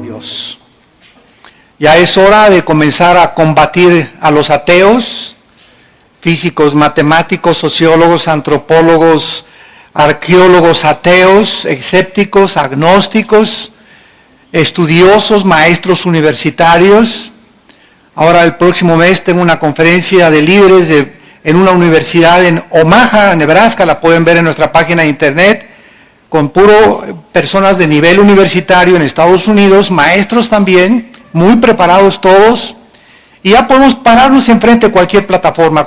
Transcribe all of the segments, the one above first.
Dios. Ya es hora de comenzar a combatir a los ateos, físicos, matemáticos, sociólogos, antropólogos, arqueólogos ateos, escépticos, agnósticos, estudiosos, maestros universitarios. Ahora el próximo mes tengo una conferencia de líderes en una universidad en Omaha, Nebraska, la pueden ver en nuestra página de internet, con personas de nivel universitario en Estados Unidos, maestros también, muy preparados todos, y ya podemos pararnos enfrente de cualquier plataforma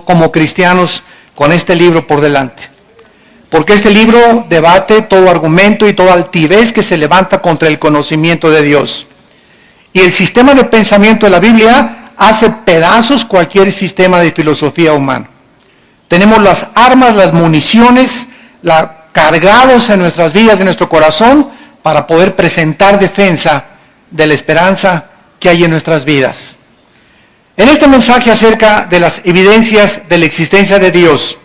como cristianos con este libro por delante. Porque este libro debate todo argumento y toda altivez que se levanta contra el conocimiento de Dios. Y el sistema de pensamiento de la Biblia hace pedazos cualquier sistema de filosofía humana. Tenemos las armas, las municiones, cargados en nuestras vidas, en nuestro corazón, para poder presentar defensa de la esperanza que hay en nuestras vidas. En este mensaje acerca de las evidencias de la existencia de Dios,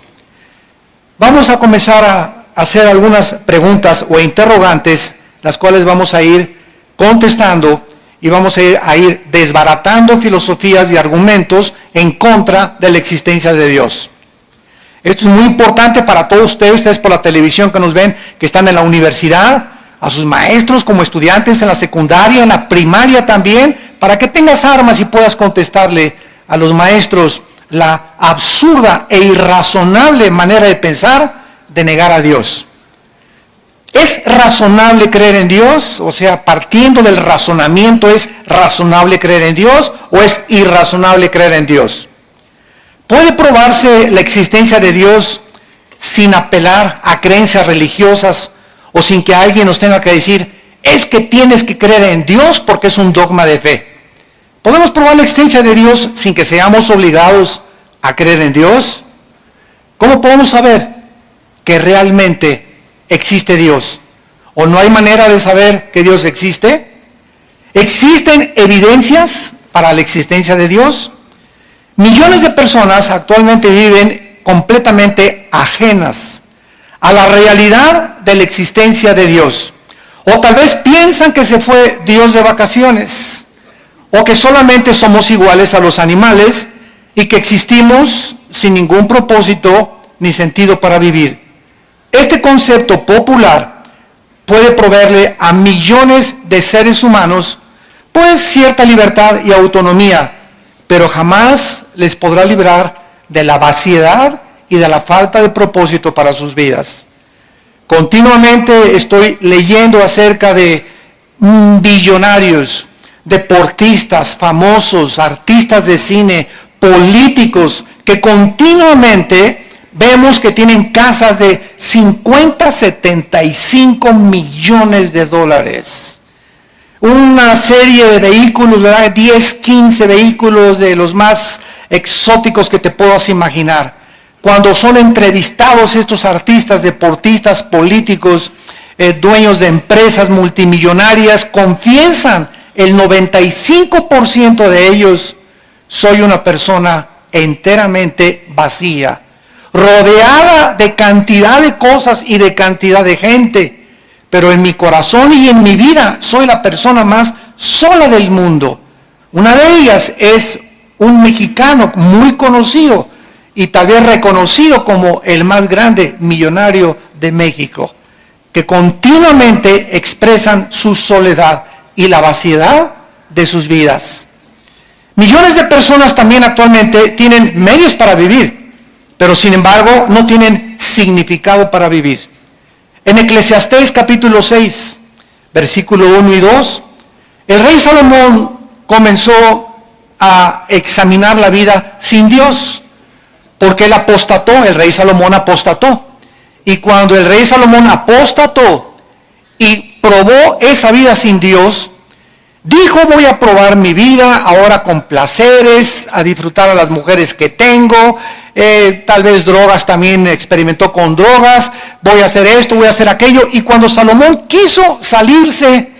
vamos a comenzar a hacer algunas preguntas o interrogantes, las cuales vamos a ir contestando y vamos a ir desbaratando filosofías y argumentos en contra de la existencia de Dios. Esto es muy importante para todos ustedes por la televisión que nos ven, que están en la universidad, a sus maestros como estudiantes en la secundaria, en la primaria también, para que tengas armas y puedas contestarle a los maestros la absurda e irrazonable manera de pensar de negar a Dios. ¿Es razonable creer en Dios? O sea, partiendo del razonamiento, ¿es razonable creer en Dios o es irrazonable creer en Dios? ¿Puede probarse la existencia de Dios sin apelar a creencias religiosas o sin que alguien nos tenga que decir, es que tienes que creer en Dios porque es un dogma de fe? ¿Podemos probar la existencia de Dios sin que seamos obligados a creer en Dios? ¿Cómo podemos saber que realmente existe Dios? ¿O no hay manera de saber que Dios existe? ¿Existen evidencias para la existencia de Dios? Millones de personas actualmente viven completamente ajenas a la realidad de la existencia de Dios. O tal vez piensan que se fue Dios de vacaciones, o que solamente somos iguales a los animales y que existimos sin ningún propósito ni sentido para vivir. Este concepto popular puede proveerle a millones de seres humanos pues cierta libertad y autonomía, pero jamás les podrá librar de la vaciedad y de la falta de propósito para sus vidas. Continuamente estoy leyendo acerca de billonarios, deportistas famosos, artistas de cine, políticos, que continuamente vemos que tienen casas de 50, 75 millones de dólares. Una serie de vehículos, ¿verdad? 10, 15 vehículos de los más exóticos que te puedas imaginar. Cuando son entrevistados estos artistas, deportistas, políticos, dueños de empresas multimillonarias, confiesan el 95% de ellos, soy una persona enteramente vacía, rodeada de cantidad de cosas y de cantidad de gente, pero en mi corazón y en mi vida soy la persona más sola del mundo. Una de ellas es un mexicano muy conocido y tal vez reconocido como el más grande millonario de México, que continuamente expresan su soledad y la vaciedad de sus vidas. Millones de personas también actualmente tienen medios para vivir, pero sin embargo no tienen significado para vivir. En Eclesiastés capítulo 6, versículo 1 y 2, el rey Salomón comenzó a examinar la vida sin Dios, porque él apostató, el rey Salomón apostató. Y cuando el rey Salomón apostató y probó esa vida sin Dios, dijo, voy a probar mi vida ahora con placeres, a disfrutar a las mujeres que tengo, tal vez drogas, también experimentó con drogas, voy a hacer esto, voy a hacer aquello. Y cuando Salomón quiso salirse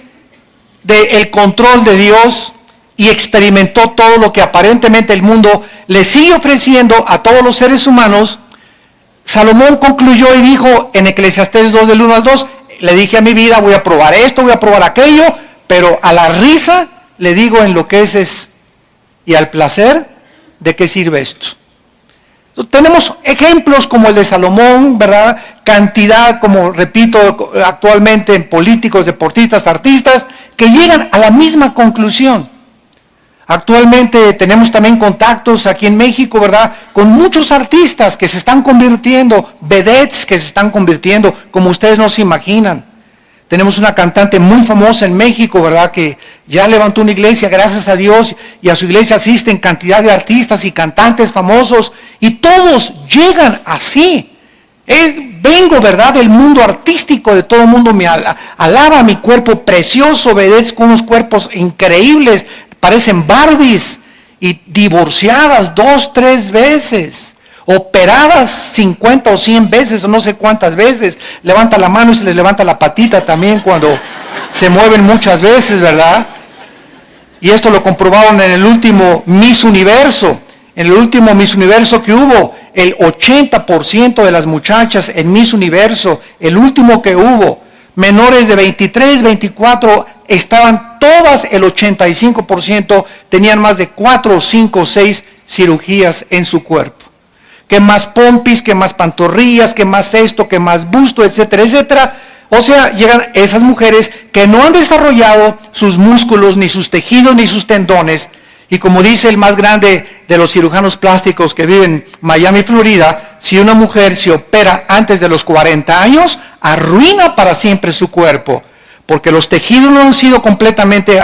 del control de Dios, y experimentó todo lo que aparentemente el mundo le sigue ofreciendo a todos los seres humanos, Salomón concluyó y dijo en Eclesiastés 2 del 1 al 2, le dije a mi vida, voy a probar esto, voy a probar aquello, pero a la risa le digo en lo que es y al placer, ¿de qué sirve esto? Entonces, tenemos ejemplos como el de Salomón, ¿verdad? Cantidad, como repito, actualmente en políticos, deportistas, artistas, que llegan a la misma conclusión. Actualmente tenemos también contactos aquí en México, ¿verdad? Con muchos artistas que se están convirtiendo, vedettes que se están convirtiendo, como ustedes no se imaginan. Tenemos una cantante muy famosa en México, ¿verdad? Que ya levantó una iglesia, gracias a Dios, y a su iglesia asisten cantidad de artistas y cantantes famosos, y todos llegan así. Vengo, ¿verdad?, del mundo artístico, de todo el mundo me alaba mi cuerpo precioso, vedettes con unos cuerpos increíbles, parecen Barbies, y divorciadas 2, 3 veces. Operadas 50 o 100 veces, o no sé cuántas veces, levanta la mano y se les levanta la patita también cuando se mueven muchas veces, ¿verdad? Y esto lo comprobaron en el último Miss Universo. En el último Miss Universo que hubo, el 80% de las muchachas en Miss Universo, el último que hubo, menores de 23, 24, estaban todas, el 85%, tenían más de 4, 5, 6 cirugías en su cuerpo. Que más pompis, que más pantorrillas, que más esto, que más busto, etcétera, etcétera. O sea, llegan esas mujeres que no han desarrollado sus músculos, ni sus tejidos, ni sus tendones. Y como dice el más grande de los cirujanos plásticos que vive en Miami, Florida, si una mujer se opera antes de los 40 años, arruina para siempre su cuerpo. Porque los tejidos no han sido completamente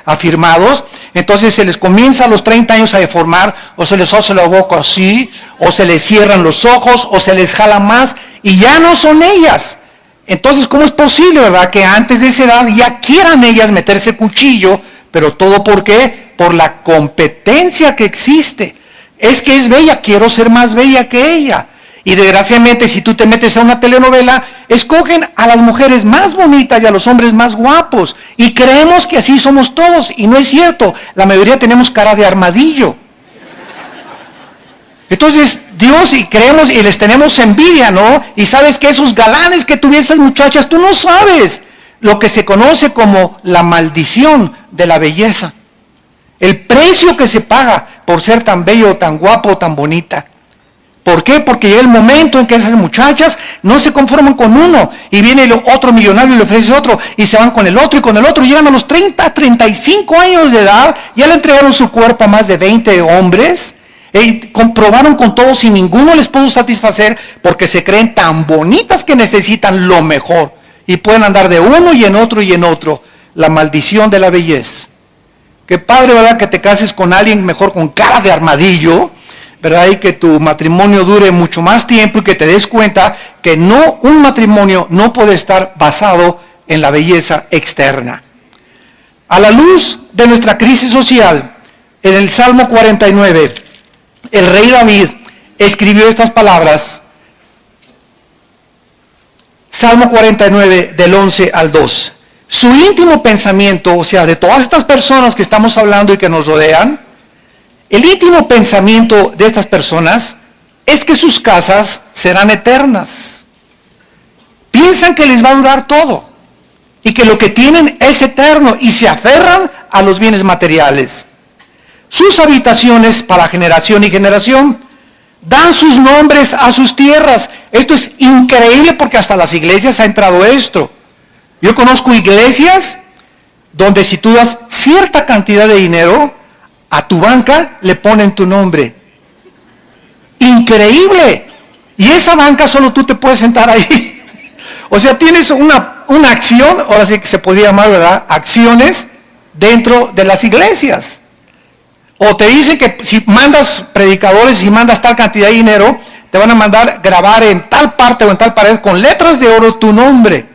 afirmados, entonces se les comienza a los 30 años a deformar, o se les hace la boca así, o se les cierran los ojos, o se les jala más, y ya no son ellas. Entonces, ¿cómo es posible, verdad, que antes de esa edad ya quieran ellas meterse cuchillo? Pero todo ¿por qué? Por la competencia que existe. Es que es bella, quiero ser más bella que ella. Y desgraciadamente, si tú te metes a una telenovela, escogen a las mujeres más bonitas y a los hombres más guapos. Y creemos que así somos todos. Y no es cierto. La mayoría tenemos cara de armadillo. Entonces, Dios, y creemos y les tenemos envidia, ¿no? Y sabes que esos galanes que tuvieron esas muchachas, tú no sabes lo que se conoce como la maldición de la belleza. El precio que se paga por ser tan bello, tan guapo, tan bonita. ¿Por qué? Porque llega el momento en que esas muchachas no se conforman con uno, y viene el otro millonario y le ofrece otro, y se van con el otro y con el otro, llegan a los 30, 35 años de edad, ya le entregaron su cuerpo a más de 20 hombres, y comprobaron con todo si ninguno les pudo satisfacer, porque se creen tan bonitas que necesitan lo mejor, y pueden andar de uno y en otro y en otro. La maldición de la belleza. Qué padre, ¿verdad?, que te cases con alguien mejor con cara de armadillo, ¿verdad? Y que tu matrimonio dure mucho más tiempo y que te des cuenta que un matrimonio no puede estar basado en la belleza externa. A la luz de nuestra crisis social, en el Salmo 49, el rey David escribió estas palabras. Salmo 49, del 11 al 2. Su íntimo pensamiento, o sea, de todas estas personas que estamos hablando y que nos rodean, el íntimo pensamiento de estas personas es que sus casas serán eternas. Piensan que les va a durar todo y que lo que tienen es eterno y se aferran a los bienes materiales. Sus habitaciones para generación y generación dan sus nombres a sus tierras. Esto es increíble porque hasta las iglesias ha entrado esto. Yo conozco iglesias donde si tú das cierta cantidad de dinero, a tu banca le ponen tu nombre. Increíble. Y esa banca solo tú te puedes sentar ahí. O sea, tienes una acción, ahora sí que se podría llamar, ¿verdad?, acciones dentro de las iglesias. O te dicen que si mandas predicadores y mandas tal cantidad de dinero, te van a mandar grabar en tal parte o en tal pared con letras de oro tu nombre.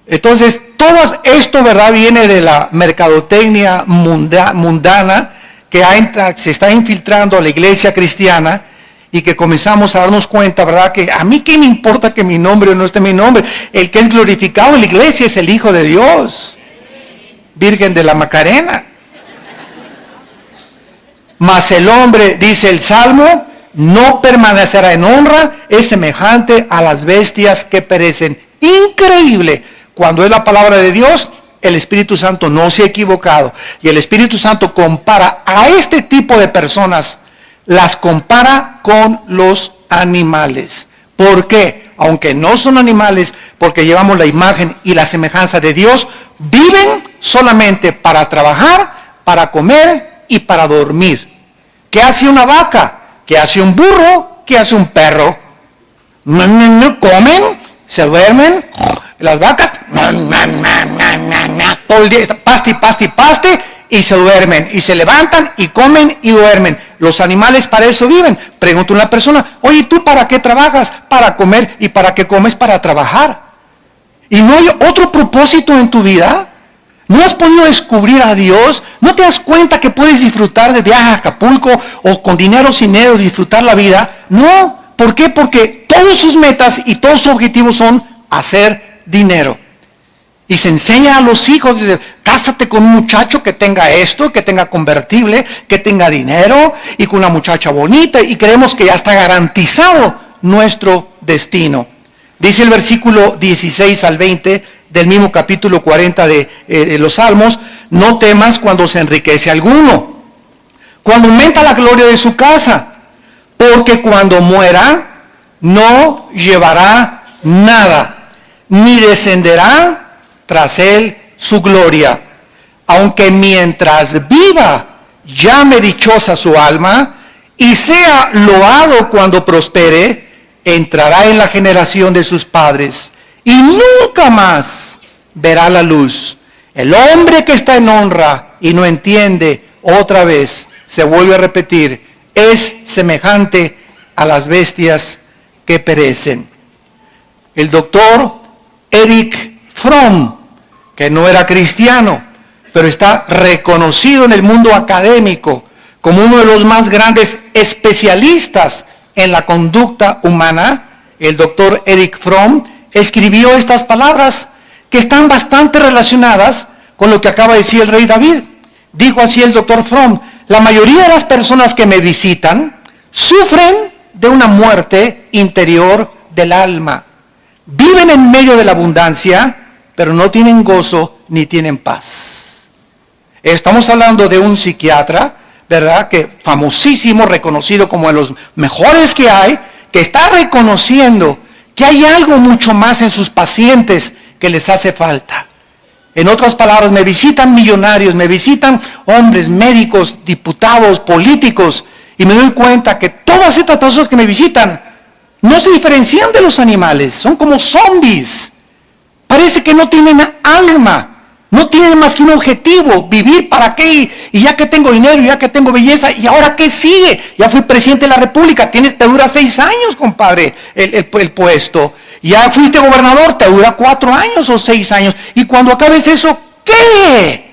Entonces, todo esto, ¿verdad?, viene de la mercadotecnia mundana que se está infiltrando a la iglesia cristiana y que comenzamos a darnos cuenta, ¿verdad?, que a mí qué me importa que mi nombre o no esté mi nombre. El que es glorificado en la iglesia es el Hijo de Dios. Virgen de la Macarena. Mas el hombre, dice el Salmo, no permanecerá en honra, es semejante a las bestias que perecen. Increíble. Cuando es la palabra de Dios, el Espíritu Santo no se ha equivocado. Y el Espíritu Santo compara a este tipo de personas, las compara con los animales. ¿Por qué? Aunque no son animales, porque llevamos la imagen y la semejanza de Dios, viven solamente para trabajar, para comer y para dormir. ¿Qué hace una vaca? ¿Qué hace un burro? ¿Qué hace un perro? Comen, se duermen, las vacas, todo el día, paste, y se duermen, y se levantan, y comen, y duermen. Los animales para eso viven. Pregunta una persona, oye, ¿tú para qué trabajas? Para comer. ¿Y para qué comes? Para trabajar. ¿Y no hay otro propósito en tu vida? ¿No has podido descubrir a Dios? ¿No te das cuenta que puedes disfrutar de viaje a Acapulco o con dinero sin dinero disfrutar la vida? No. ¿Por qué? Porque todas sus metas y todos sus objetivos son hacer dinero. Y se enseña a los hijos, dice, cásate con un muchacho que tenga esto, que tenga convertible, que tenga dinero y con una muchacha bonita. Y creemos que ya está garantizado nuestro destino. Dice el versículo 16 al 20 del mismo capítulo 40 de los Salmos, no temas cuando se enriquece alguno, cuando aumenta la gloria de su casa, porque cuando muera no llevará nada, ni descenderá tras él su gloria. Aunque mientras viva llame dichosa su alma y sea loado cuando prospere, entrará en la generación de sus padres y nunca más verá la luz. El hombre que está en honra y no entiende, otra vez se vuelve a repetir, es semejante a las bestias que perecen. El doctor Erich Fromm, que no era cristiano, pero está reconocido en el mundo académico como uno de los más grandes especialistas en la conducta humana, el doctor Erich Fromm escribió estas palabras que están bastante relacionadas con lo que acaba de decir el rey David. Dijo así el doctor Fromm, la mayoría de las personas que me visitan sufren de una muerte interior del alma. Viven en medio de la abundancia, pero no tienen gozo ni tienen paz. Estamos hablando de un psiquiatra, ¿verdad? Que famosísimo, reconocido como de los mejores que hay, que está reconociendo que hay algo mucho más en sus pacientes que les hace falta. En otras palabras, me visitan millonarios, me visitan hombres, médicos, diputados, políticos, y me doy cuenta que todas estas personas que me visitan no se diferencian de los animales, son como zombies. Parece que no tienen alma, no tienen más que un objetivo, vivir para qué, y ya que tengo dinero, ya que tengo belleza, ¿y ahora qué sigue? Ya fui presidente de la República, te dura 6 años, compadre, el puesto. Ya fuiste gobernador, te dura 4 años o 6 años. Y cuando acabes eso, ¿qué?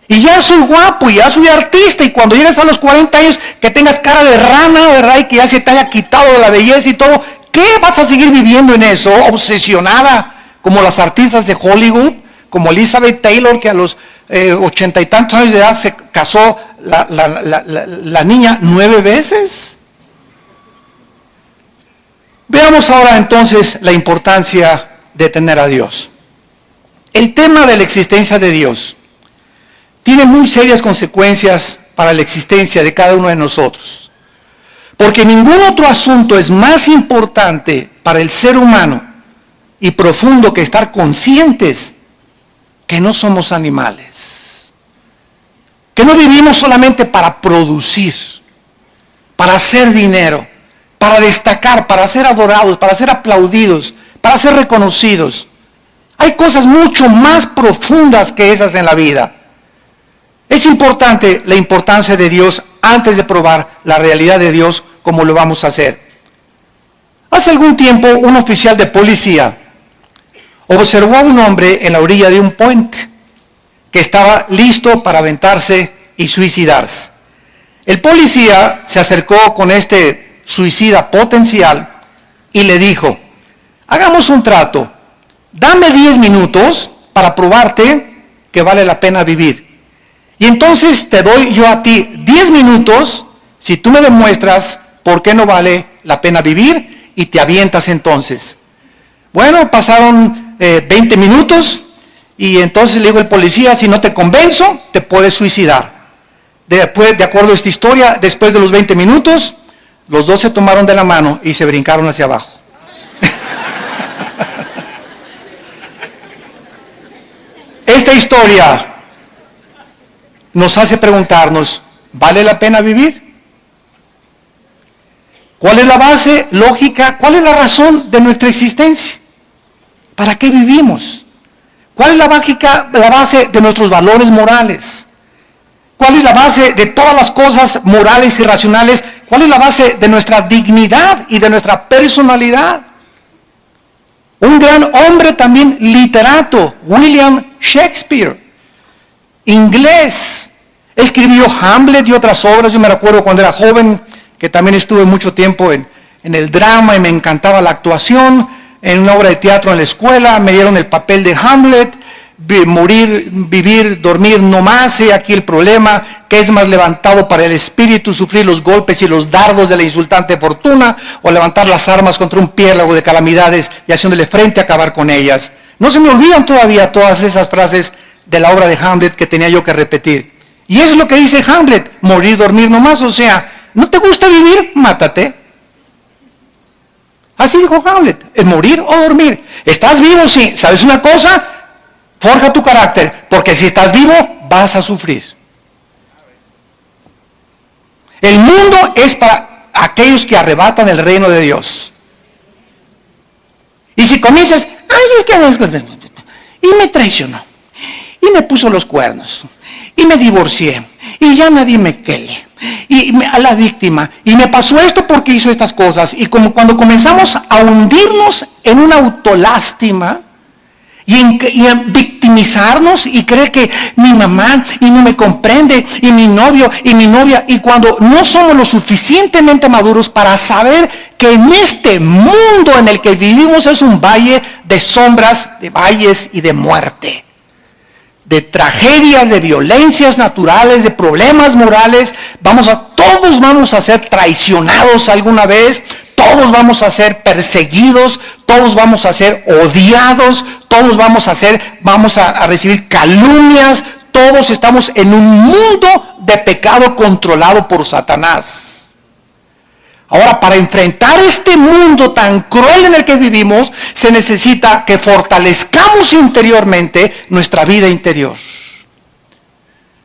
Y ya soy guapo, y ya soy artista, y cuando llegues a los 40 años, que tengas cara de rana, ¿verdad? Y que ya se te haya quitado de la belleza y todo, ¿qué vas a seguir viviendo en eso? Obsesionada, como las artistas de Hollywood, como Elizabeth Taylor, que a los 80 y tantos años de edad se casó la niña 9 veces. Veamos ahora entonces la importancia de tener a Dios. El tema de la existencia de Dios tiene muy serias consecuencias para la existencia de cada uno de nosotros. Porque ningún otro asunto es más importante para el ser humano y profundo que estar conscientes que no somos animales. Que no vivimos solamente para producir, para hacer dinero, para destacar, para ser adorados, para ser aplaudidos, para ser reconocidos. Hay cosas mucho más profundas que esas en la vida. Es importante la importancia de Dios antes de probar la realidad de Dios como lo vamos a hacer. Hace algún tiempo un oficial de policía observó a un hombre en la orilla de un puente que estaba listo para aventarse y suicidarse. El policía se acercó con este suicida potencial y le dijo, hagamos un trato, dame 10 minutos para probarte que vale la pena vivir. Y entonces te doy yo a ti 10 minutos, si tú me demuestras por qué no vale la pena vivir, y te avientas entonces. Bueno, pasaron 20 minutos, y entonces le digo al policía, si no te convenzo, te puedes suicidar. Después, de acuerdo a esta historia, después de los 20 minutos, los dos se tomaron de la mano y se brincaron hacia abajo. Esta historia nos hace preguntarnos, ¿vale la pena vivir? ¿Cuál es la base lógica? ¿Cuál es la razón de nuestra existencia? ¿Para qué vivimos? ¿Cuál es la base de nuestros valores morales? ¿Cuál es la base de todas las cosas morales y racionales? ¿Cuál es la base de nuestra dignidad y de nuestra personalidad? Un gran hombre también literato, William Shakespeare, inglés, escribió Hamlet y otras obras. Yo me recuerdo cuando era joven, que también estuve mucho tiempo en el drama y me encantaba la actuación. En una obra de teatro en la escuela me dieron el papel de Hamlet. Morir, vivir, dormir, no más. He aquí el problema, que es más levantado para el espíritu sufrir los golpes y los dardos de la insultante fortuna, o levantar las armas contra un piélago de calamidades y haciéndole frente a acabar con ellas. No se me olvidan todavía todas esas frases de la obra de Hamlet que tenía yo que repetir. Y eso es lo que dice Hamlet, morir, dormir, no más. O sea, ¿no te gusta vivir? Mátate. Así dijo Hamlet, es morir o dormir. ¿Estás vivo? Sí. ¿Sabes una cosa? Forja tu carácter, porque si estás vivo, vas a sufrir. El mundo es para aquellos que arrebatan el reino de Dios. Y si comienzas, y me traicionó, y me puso los cuernos, y me divorcié, y ya nadie me quiere, y a la víctima, y me pasó esto porque hizo estas cosas, y como cuando comenzamos a hundirnos en una autolástima, y en victimizarnos y creer que mi mamá y no me comprende, y mi novio y mi novia, y cuando no somos lo suficientemente maduros para saber que en este mundo en el que vivimos es un valle de sombras, de valles y de muerte, de tragedias, de violencias naturales, de problemas morales. Todos vamos a ser traicionados alguna vez, todos vamos a ser perseguidos, todos vamos a ser odiados, todos vamos a recibir calumnias, todos estamos en un mundo de pecado controlado por Satanás. Ahora, para enfrentar este mundo tan cruel en el que vivimos, se necesita que fortalezcamos interiormente nuestra vida interior.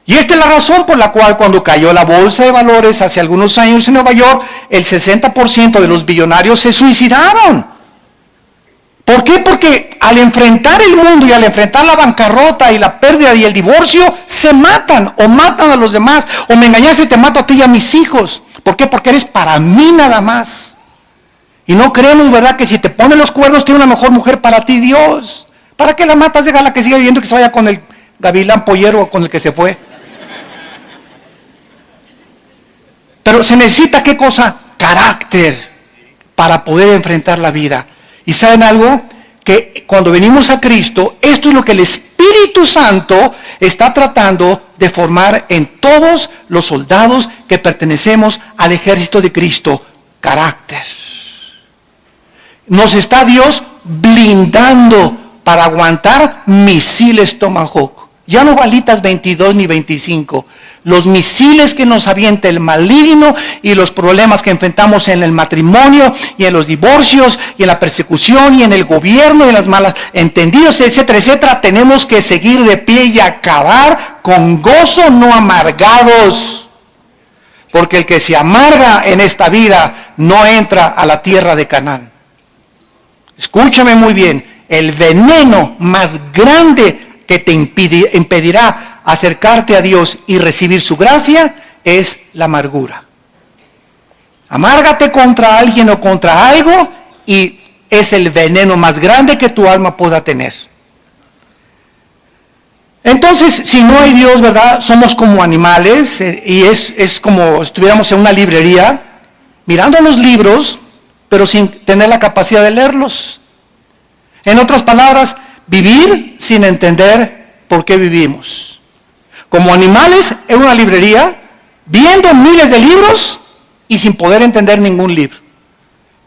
Y esta es la razón por la cual cuando cayó la bolsa de valores hace algunos años en Nueva York, el 60% de los billonarios se suicidaron. ¿Por qué? Porque al enfrentar el mundo y al enfrentar la bancarrota y la pérdida y el divorcio, se matan o matan a los demás. O me engañaste y te mato a ti y a mis hijos. ¿Por qué? Porque eres para mí nada más. Y no creemos, ¿verdad?, que si te ponen los cuernos tiene una mejor mujer para ti Dios. ¿Para qué la matas? Déjala que siga viviendo y que se vaya con el gavilán pollero o con el que se fue. Pero se necesita, ¿qué cosa? Carácter para poder enfrentar la vida. ¿Y saben algo? Que cuando venimos a Cristo, esto es lo que el Espíritu Santo está tratando de formar en todos los soldados que pertenecemos al ejército de Cristo. Carácter. Nos está Dios blindando para aguantar misiles Tomahawk. Ya no balitas 22 ni 25. Los misiles que nos avienta el maligno y los problemas que enfrentamos en el matrimonio y en los divorcios y en la persecución y en el gobierno y en las malas entendidos, etcétera, etcétera. Tenemos que seguir de pie y acabar con gozo, no amargados. Porque el que se amarga en esta vida no entra a la tierra de Canaán. Escúchame muy bien, el veneno más grande que te impedirá acercarte a Dios y recibir su gracia es la amargura. Amárgate contra alguien o contra algo y es el veneno más grande que tu alma pueda tener. Entonces, si no hay Dios, ¿verdad? Somos como animales y es como si estuviéramos en una librería mirando los libros, pero sin tener la capacidad de leerlos. En otras palabras, vivir sin entender por qué vivimos. Como animales en una librería, viendo miles de libros y sin poder entender ningún libro.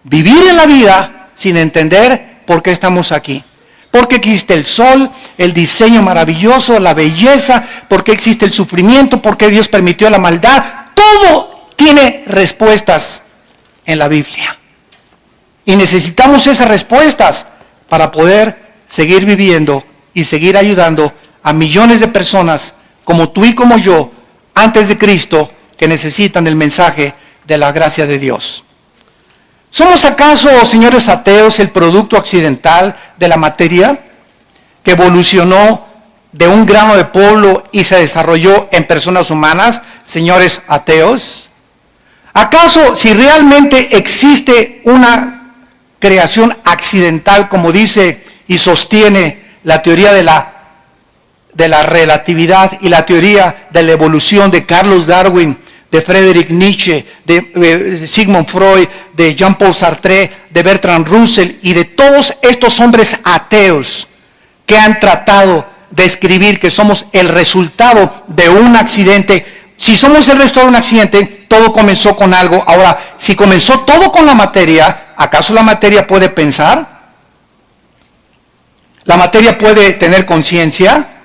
Vivir en la vida sin entender por qué estamos aquí. ¿Por qué existe el sol, el diseño maravilloso, la belleza? ¿Por qué existe el sufrimiento? ¿Por qué Dios permitió la maldad? Todo tiene respuestas en la Biblia. Y necesitamos esas respuestas para poder seguir viviendo y seguir ayudando a millones de personas como tú y como yo, antes de Cristo, que necesitan el mensaje de la gracia de Dios. ¿Somos acaso, señores ateos, el producto accidental de la materia que evolucionó de un grano de polvo y se desarrolló en personas humanas, señores ateos? ¿Acaso, si realmente existe una creación accidental, como dice y sostiene la teoría de la relatividad y la teoría de la evolución de Carlos Darwin, de Friedrich Nietzsche, de Sigmund Freud, de Jean-Paul Sartre, de Bertrand Russell y de todos estos hombres ateos que han tratado de escribir que somos el resultado de un accidente? Si somos el resultado de un accidente, todo comenzó con algo. Ahora, si comenzó todo con la materia, ¿acaso la materia puede pensar? ¿La materia puede tener conciencia?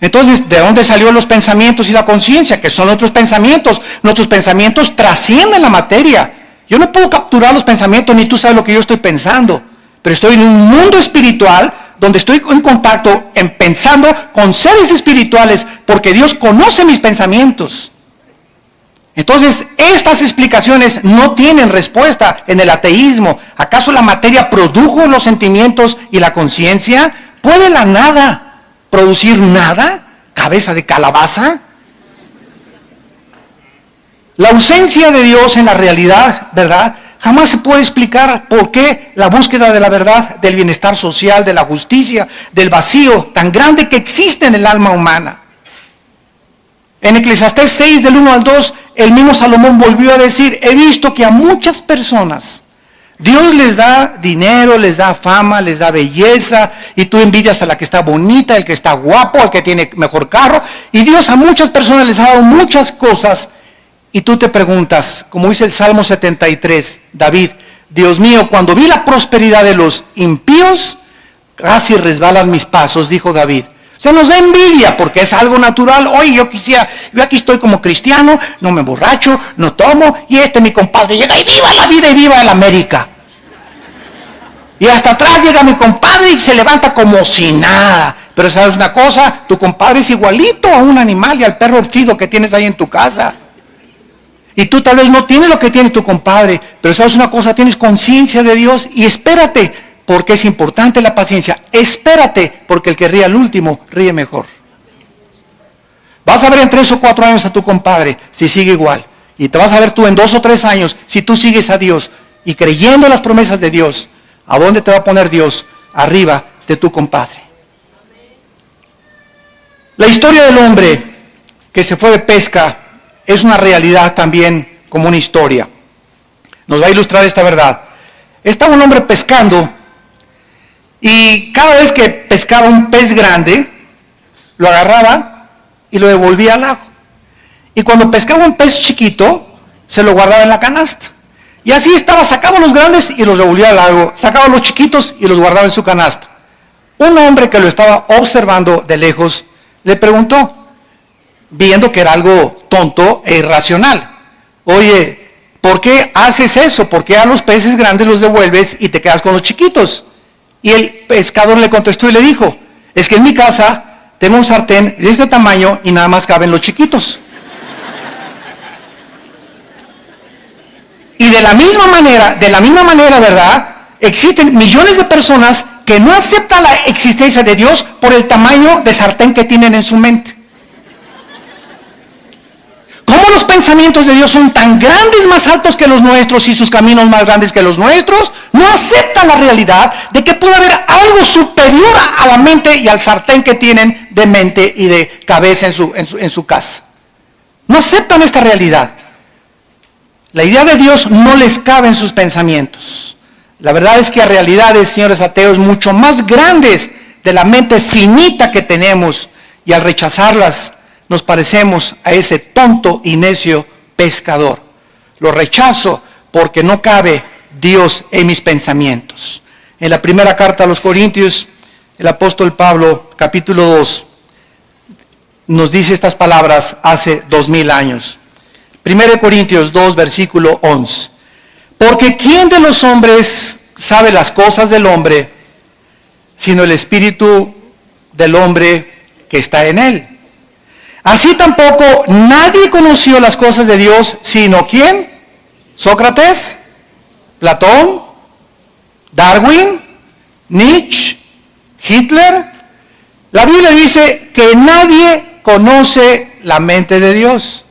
Entonces, ¿de dónde salieron los pensamientos y la conciencia? Que son nuestros pensamientos. Nuestros pensamientos trascienden la materia. Yo no puedo capturar los pensamientos, ni tú sabes lo que yo estoy pensando. Pero estoy en un mundo espiritual donde estoy en contacto, pensando con seres espirituales, porque Dios conoce mis pensamientos. Entonces, estas explicaciones no tienen respuesta en el ateísmo. ¿Acaso la materia produjo los sentimientos y la conciencia? ¿Puede la nada producir nada? ¿Cabeza de calabaza? La ausencia de Dios en la realidad, ¿verdad? Jamás se puede explicar por qué la búsqueda de la verdad, del bienestar social, de la justicia, del vacío tan grande que existe en el alma humana. En Eclesiastés 6, del 1 al 2, el mismo Salomón volvió a decir: he visto que a muchas personas Dios les da dinero, les da fama, les da belleza, y tú envidias a la que está bonita, el que está guapo, al que tiene mejor carro, y Dios a muchas personas les ha dado muchas cosas, y tú te preguntas, como dice el Salmo 73, David: Dios mío, cuando vi la prosperidad de los impíos, casi resbalan mis pasos, dijo David. Se nos da envidia porque es algo natural. Oye, yo aquí estoy como cristiano, no me emborracho, no tomo, y mi compadre llega y viva la vida y viva el América. Y hasta atrás llega mi compadre y se levanta como si nada. Pero ¿sabes una cosa? Tu compadre es igualito a un animal y al perro fido que tienes ahí en tu casa. Y tú tal vez no tienes lo que tiene tu compadre, pero ¿sabes una cosa? Tienes conciencia de Dios y espérate, porque es importante la paciencia. Espérate, porque el que ríe al último, ríe mejor. Vas a ver en 3 o 4 años a tu compadre si sigue igual. Y te vas a ver tú en 2 o 3 años si tú sigues a Dios y creyendo las promesas de Dios. ¿A dónde te va a poner Dios? Arriba de tu compadre. La historia del hombre que se fue de pesca es una realidad también como una historia. Nos va a ilustrar esta verdad. Estaba un hombre pescando y cada vez que pescaba un pez grande, lo agarraba y lo devolvía al lago. Y cuando pescaba un pez chiquito, se lo guardaba en la canasta. Y así estaba, sacaba los grandes y los devolvía al lago, sacaba los chiquitos y los guardaba en su canasta. Un hombre que lo estaba observando de lejos le preguntó, viendo que era algo tonto e irracional: oye, ¿por qué haces eso? ¿Por qué a los peces grandes los devuelves y te quedas con los chiquitos? Y el pescador le contestó y le dijo: es que en mi casa tengo un sartén de este tamaño y nada más caben los chiquitos. Y de la misma manera, ¿verdad? Existen millones de personas que no aceptan la existencia de Dios por el tamaño de sartén que tienen en su mente. ¿Cómo los pensamientos de Dios son tan grandes, más altos que los nuestros, y sus caminos más grandes que los nuestros? No aceptan la realidad de que puede haber algo superior a la mente y al sartén que tienen de mente y de cabeza en su casa. No aceptan esta realidad. La idea de Dios no les cabe en sus pensamientos. La verdad es que hay realidades, señores ateos, mucho más grandes de la mente finita que tenemos, y al rechazarlas nos parecemos a ese tonto y necio pescador. Lo rechazo porque no cabe Dios en mis pensamientos. En la primera carta a los Corintios, el apóstol Pablo, capítulo 2, nos dice estas palabras hace 2000 años. 1 Corintios 2, versículo 11. Porque ¿quién de los hombres sabe las cosas del hombre, sino el espíritu del hombre que está en él? Así tampoco nadie conoció las cosas de Dios, sino ¿quién? Sócrates, Platón, Darwin, Nietzsche, Hitler. La Biblia dice que nadie conoce la mente de Dios.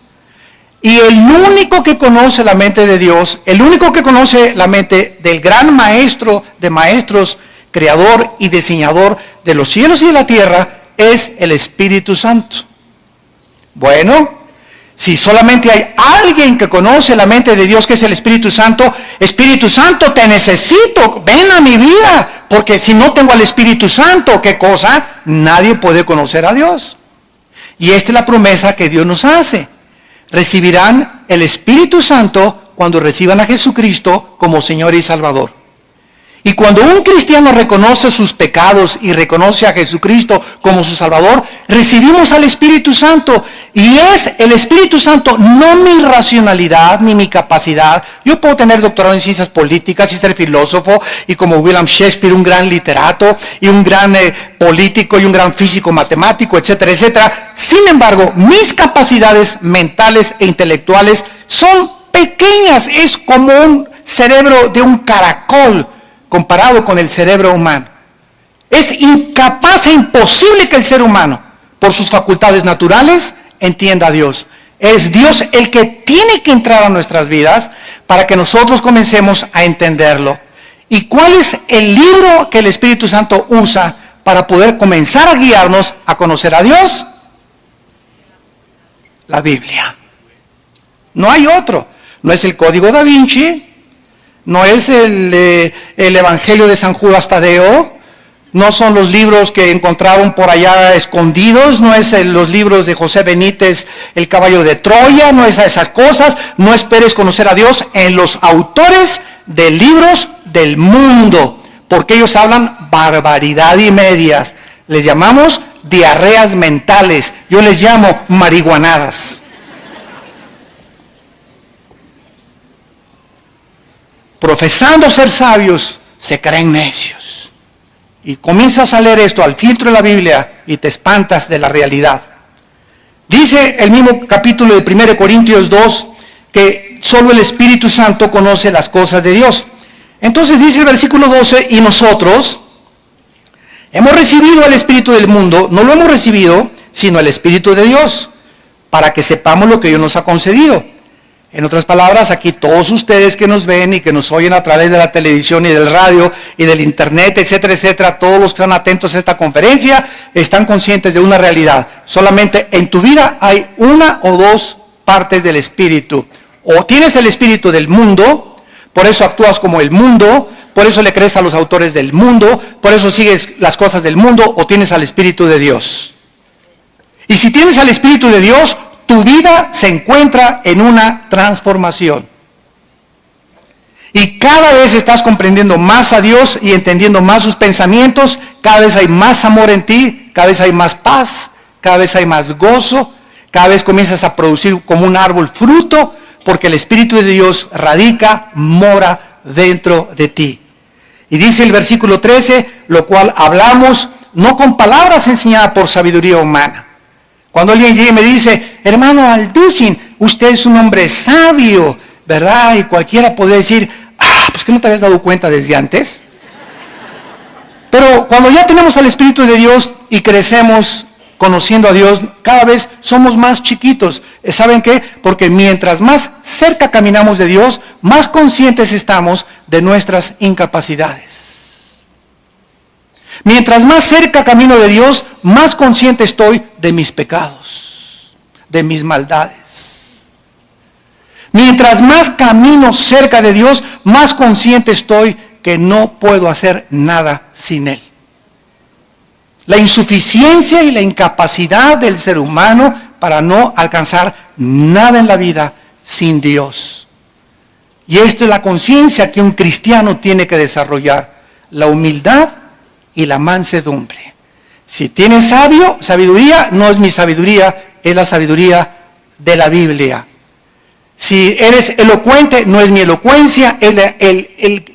Y el único que conoce la mente de Dios, el único que conoce la mente del gran maestro de maestros, creador y diseñador de los cielos y de la tierra, es el Espíritu Santo. Bueno, si solamente hay alguien que conoce la mente de Dios, que es el Espíritu Santo, te necesito, ven a mi vida, porque si no tengo al Espíritu Santo, ¿qué cosa? Nadie puede conocer a Dios. Y esta es la promesa que Dios nos hace. Recibirán el Espíritu Santo cuando reciban a Jesucristo como Señor y Salvador. Y cuando un cristiano reconoce sus pecados y reconoce a Jesucristo como su Salvador, recibimos al Espíritu Santo. Y es el Espíritu Santo, no mi racionalidad ni mi capacidad. Yo puedo tener doctorado en ciencias políticas y ser filósofo, y como William Shakespeare, un gran literato, y un gran político, y un gran físico matemático, etcétera, etcétera. Sin embargo, mis capacidades mentales e intelectuales son pequeñas. Es como un cerebro de un caracol comparado con el cerebro humano. Es incapaz e imposible que el ser humano, por sus facultades naturales, entienda a Dios. Es Dios el que tiene que entrar a nuestras vidas para que nosotros comencemos a entenderlo. ¿Y cuál es el libro que el Espíritu Santo usa para poder comenzar a guiarnos a conocer a Dios? La Biblia. No hay otro. No es el Código Da Vinci, no es el Evangelio de San Judas Tadeo, no son los libros que encontraron por allá escondidos, no es los libros de José Benítez, El caballo de Troya, no es esas cosas. No esperes conocer a Dios en los autores de libros del mundo, porque ellos hablan barbaridad y medias. Les llamamos diarreas mentales, yo les llamo marihuanadas. Profesando ser sabios, se creen necios. Y comienzas a leer esto al filtro de la Biblia y te espantas de la realidad. Dice el mismo capítulo de 1 Corintios 2 que solo el Espíritu Santo conoce las cosas de Dios. Entonces dice el versículo 12, y nosotros hemos recibido el Espíritu del mundo, no lo hemos recibido, sino el Espíritu de Dios, para que sepamos lo que Dios nos ha concedido. En otras palabras, aquí todos ustedes que nos ven y que nos oyen a través de la televisión y del radio y del internet, etcétera, etcétera, todos los que están atentos a esta conferencia están conscientes de una realidad. Solamente en tu vida hay una o dos partes del Espíritu. O tienes el Espíritu del mundo, por eso actúas como el mundo, por eso le crees a los autores del mundo, por eso sigues las cosas del mundo, o tienes al Espíritu de Dios. Y si tienes al Espíritu de Dios, tu vida se encuentra en una transformación. Y cada vez estás comprendiendo más a Dios y entendiendo más sus pensamientos. Cada vez hay más amor en ti, cada vez hay más paz, cada vez hay más gozo, cada vez comienzas a producir como un árbol fruto, porque el Espíritu de Dios radica, mora dentro de ti. Y dice el versículo 13, lo cual hablamos no con palabras enseñadas por sabiduría humana. Cuando alguien llega y me dice, hermano Alducin, usted es un hombre sabio, ¿verdad? Y cualquiera puede decir, pues que no te habías dado cuenta desde antes. Pero cuando ya tenemos al Espíritu de Dios y crecemos conociendo a Dios, cada vez somos más chiquitos. ¿Saben qué? Porque mientras más cerca caminamos de Dios, más conscientes estamos de nuestras incapacidades. Mientras más cerca camino de Dios, más consciente estoy de mis pecados, de mis maldades. Mientras más camino cerca de Dios, más consciente estoy que no puedo hacer nada sin Él. la insuficiencia y la incapacidad del ser humano para no alcanzar nada en la vida sin Dios. Y esto es la conciencia que un cristiano tiene que desarrollar, la humildad y la mansedumbre. Si tienes sabiduría, no es mi sabiduría, es la sabiduría de la Biblia. Si eres elocuente, no es mi elocuencia, es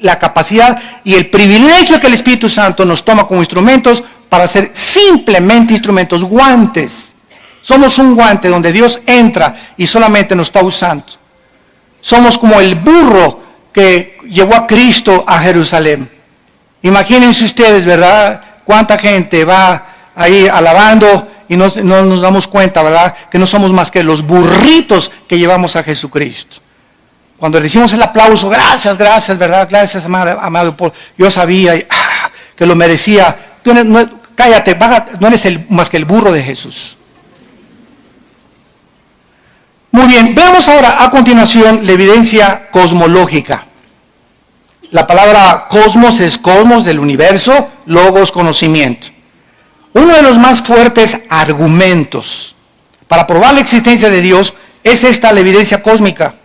la capacidad y el privilegio que el Espíritu Santo nos toma como instrumentos para ser simplemente instrumentos, guantes. Somos un guante donde Dios entra y solamente nos está usando. Somos como el burro que llevó a Cristo a Jerusalén. Imagínense ustedes, ¿verdad? Cuánta gente va ahí alabando y no nos damos cuenta, ¿verdad? Que no somos más que los burritos que llevamos a Jesucristo. Cuando le hicimos el aplauso, gracias, ¿verdad? Gracias, amado Paul. Yo sabía que lo merecía. Tú cállate, no eres más que el burro de Jesús. Muy bien, veamos ahora a continuación la evidencia cosmológica. La palabra cosmos es cosmos del universo, logos, conocimiento. Uno de los más fuertes argumentos para probar la existencia de Dios es esta, la evidencia cósmica.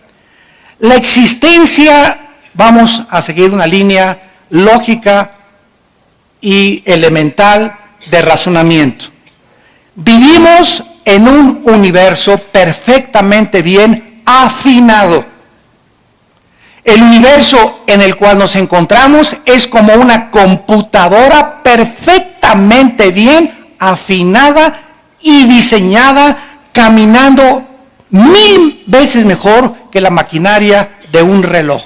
La existencia, vamos a seguir una línea lógica y elemental de razonamiento. Vivimos en un universo perfectamente bien afinado. El universo en el cual nos encontramos es como una computadora perfectamente bien afinada y diseñada, caminando 1000 veces mejor que la maquinaria de un reloj.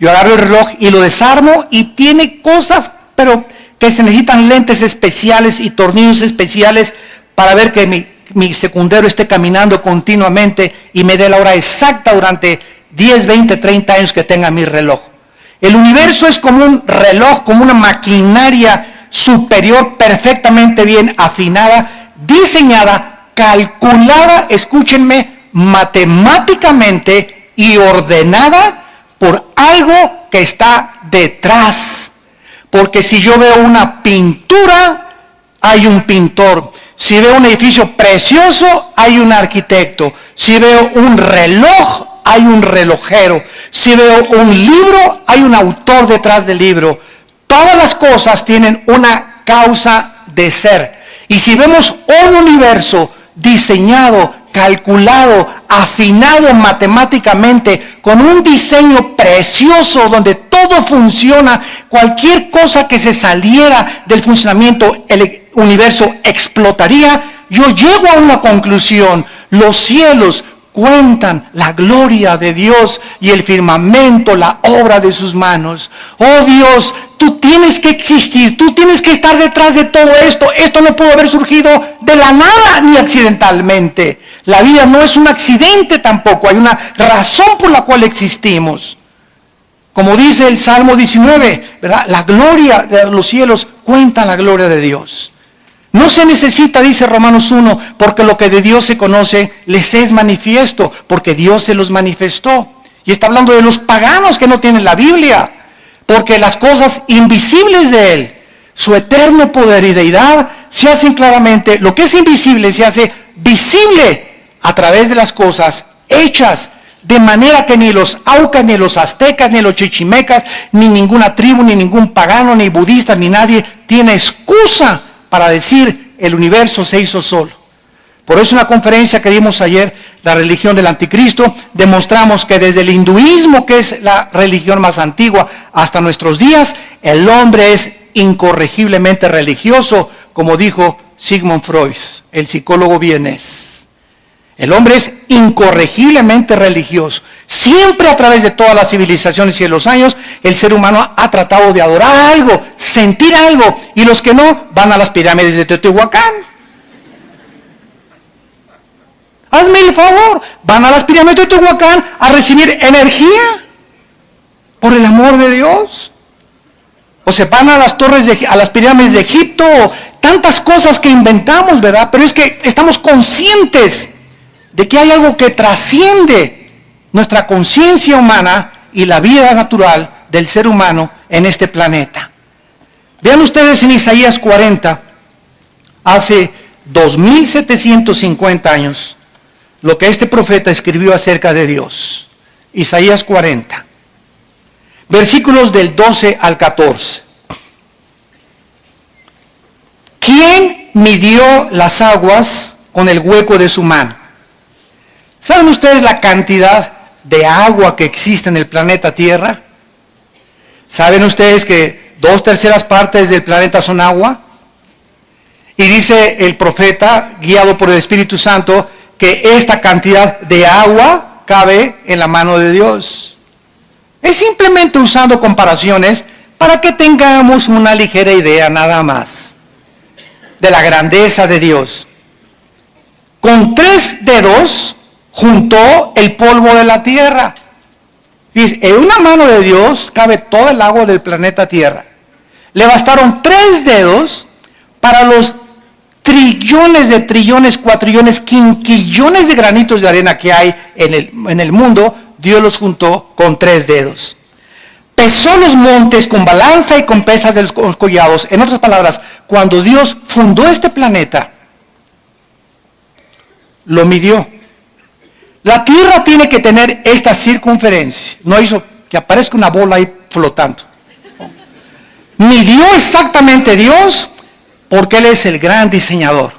Yo agarro el reloj y lo desarmo y tiene cosas, pero que se necesitan lentes especiales y tornillos especiales para ver que mi secundero esté caminando continuamente y me dé la hora exacta durante 10, 20, 30 años que tenga mi reloj. El universo es como un reloj, como una maquinaria superior perfectamente bien afinada, diseñada, calculada, escúchenme, matemáticamente y ordenada por algo que está detrás. Porque si yo veo una pintura, hay un pintor. Si veo un edificio precioso, hay un arquitecto. Si veo un reloj, hay un relojero. Si veo un libro, hay un autor detrás del libro. Todas las cosas tienen una causa de ser. Y si vemos un universo diseñado, calculado, afinado matemáticamente, con un diseño precioso donde todo funciona, cualquier cosa que se saliera del funcionamiento, el universo explotaría. Yo llego a una conclusión: los cielos cuentan la gloria de Dios y el firmamento, la obra de sus manos. Oh Dios, tú tienes que existir, tú tienes que estar detrás de todo esto. Esto no pudo haber surgido de la nada ni accidentalmente. La vida no es un accidente tampoco, hay una razón por la cual existimos. Como dice el Salmo 19, ¿verdad? La gloria de los cielos cuenta la gloria de Dios. No se necesita, dice Romanos 1, porque lo que de Dios se conoce les es manifiesto, porque Dios se los manifestó. Y está hablando de los paganos que no tienen la Biblia, porque las cosas invisibles de Él, su eterno poder y deidad, se hacen claramente, lo que es invisible se hace visible a través de las cosas hechas, de manera que ni los aucas, ni los aztecas, ni los chichimecas, ni ninguna tribu, ni ningún pagano, ni budista, ni nadie tiene excusa para decir el universo se hizo solo. Por eso en la conferencia que dimos ayer, la religión del anticristo, demostramos que desde el hinduismo, que es la religión más antigua, hasta nuestros días, el hombre es incorregiblemente religioso, como dijo Sigmund Freud, el psicólogo vienés. El hombre es incorregiblemente religioso. Siempre a través de todas las civilizaciones y de los años, el ser humano ha tratado de adorar algo, sentir algo, y los que no, van a las pirámides de Teotihuacán. Hazme el favor, van a las pirámides de Teotihuacán a recibir energía, por el amor de Dios. O se van a las a las pirámides de Egipto, tantas cosas que inventamos, ¿verdad? Pero es que estamos conscientes de que hay algo que trasciende nuestra conciencia humana y la vida natural del ser humano en este planeta. Vean ustedes en Isaías 40, hace 2750 años, lo que este profeta escribió acerca de Dios. Isaías 40, versículos del 12 al 14. ¿Quién midió las aguas con el hueco de su mano? ¿Saben ustedes la cantidad de agua que existe en el planeta Tierra? ¿Saben ustedes que 2/3 partes del planeta son agua? Y dice el profeta, guiado por el Espíritu Santo, que esta cantidad de agua cabe en la mano de Dios. Es simplemente usando comparaciones para que tengamos una ligera idea nada más de la grandeza de Dios. Con 3 dedos juntó el polvo de la tierra. Dice, en una mano de Dios cabe todo el agua del planeta Tierra. Le bastaron 3 dedos para los trillones de trillones, cuatrillones, quinquillones de granitos de arena que hay en el mundo. Dios los juntó con 3 dedos. Pesó los montes con balanza y con pesas de los collados. En otras palabras, cuando Dios fundó este planeta, lo midió. La Tierra tiene que tener esta circunferencia. No hizo que aparezca una bola ahí flotando. Midió exactamente Dios porque Él es el gran diseñador.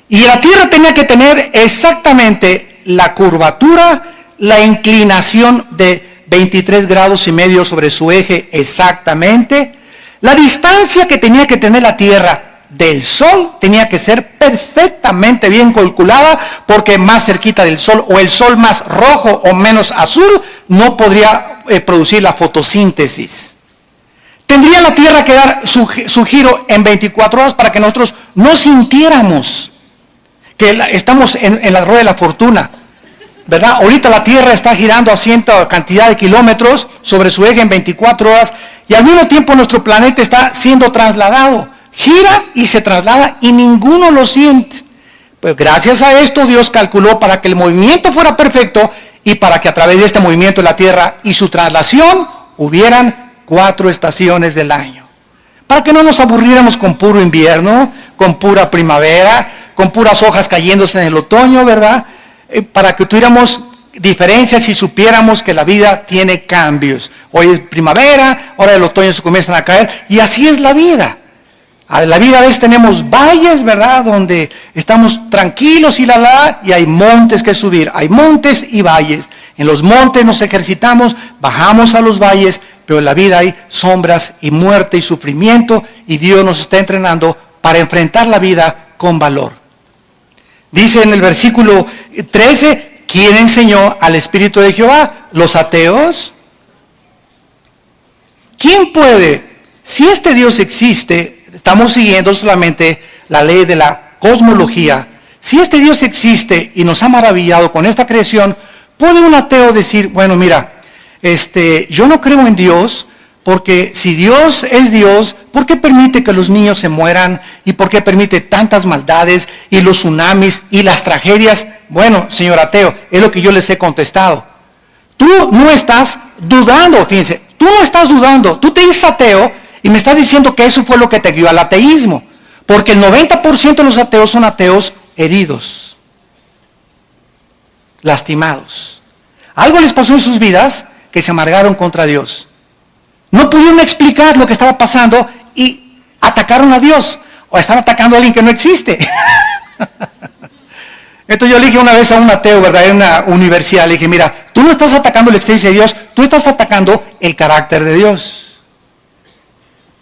Y la Tierra tenía que tener exactamente la curvatura, la inclinación de 23 grados y medio sobre su eje exactamente. La distancia que tenía que tener la Tierra del Sol tenía que ser perfectamente bien calculada, porque más cerquita del Sol o el Sol más rojo o menos azul no podría producir la fotosíntesis. Tendría la Tierra que dar su giro en 24 horas para que nosotros no sintiéramos que estamos en la rueda de la fortuna, ¿verdad? Ahorita la Tierra está girando a cierta cantidad de kilómetros sobre su eje en 24 horas y al mismo tiempo nuestro planeta está siendo trasladado. Gira y se traslada y ninguno lo siente. Pues gracias a esto Dios calculó para que el movimiento fuera perfecto y para que a través de este movimiento de la Tierra y su traslación hubieran 4 estaciones del año. Para que no nos aburriéramos con puro invierno, con pura primavera, con puras hojas cayéndose en el otoño, ¿verdad? Para que tuviéramos diferencias y supiéramos que la vida tiene cambios. Hoy es primavera, ahora el otoño se comienzan a caer y así es la vida. La vida a veces tenemos valles, ¿verdad? Donde estamos tranquilos y y hay montes que subir. Hay montes y valles. En los montes nos ejercitamos, bajamos a los valles, pero en la vida hay sombras y muerte y sufrimiento y Dios nos está entrenando para enfrentar la vida con valor. Dice en el versículo 13, ¿quién enseñó al Espíritu de Jehová? ¿Los ateos? ¿Quién puede? Si este Dios existe, estamos siguiendo solamente la ley de la cosmología. Si este Dios existe y nos ha maravillado con esta creación, ¿puede un ateo decir, bueno, mira, yo no creo en Dios, porque si Dios es Dios, ¿por qué permite que los niños se mueran? ¿Y por qué permite tantas maldades y los tsunamis y las tragedias? Bueno, señor ateo, es lo que yo les he contestado. Tú no estás dudando, fíjense, tú no estás dudando, tú te dices ateo y me estás diciendo que eso fue lo que te guió al ateísmo, porque el 90% de los ateos son ateos heridos, lastimados. Algo les pasó en sus vidas que se amargaron contra Dios. No pudieron explicar lo que estaba pasando y atacaron a Dios, o están atacando a alguien que no existe. Entonces yo le dije una vez a un ateo, ¿verdad? En una universidad, le dije, mira, tú no estás atacando la existencia de Dios, tú estás atacando el carácter de Dios.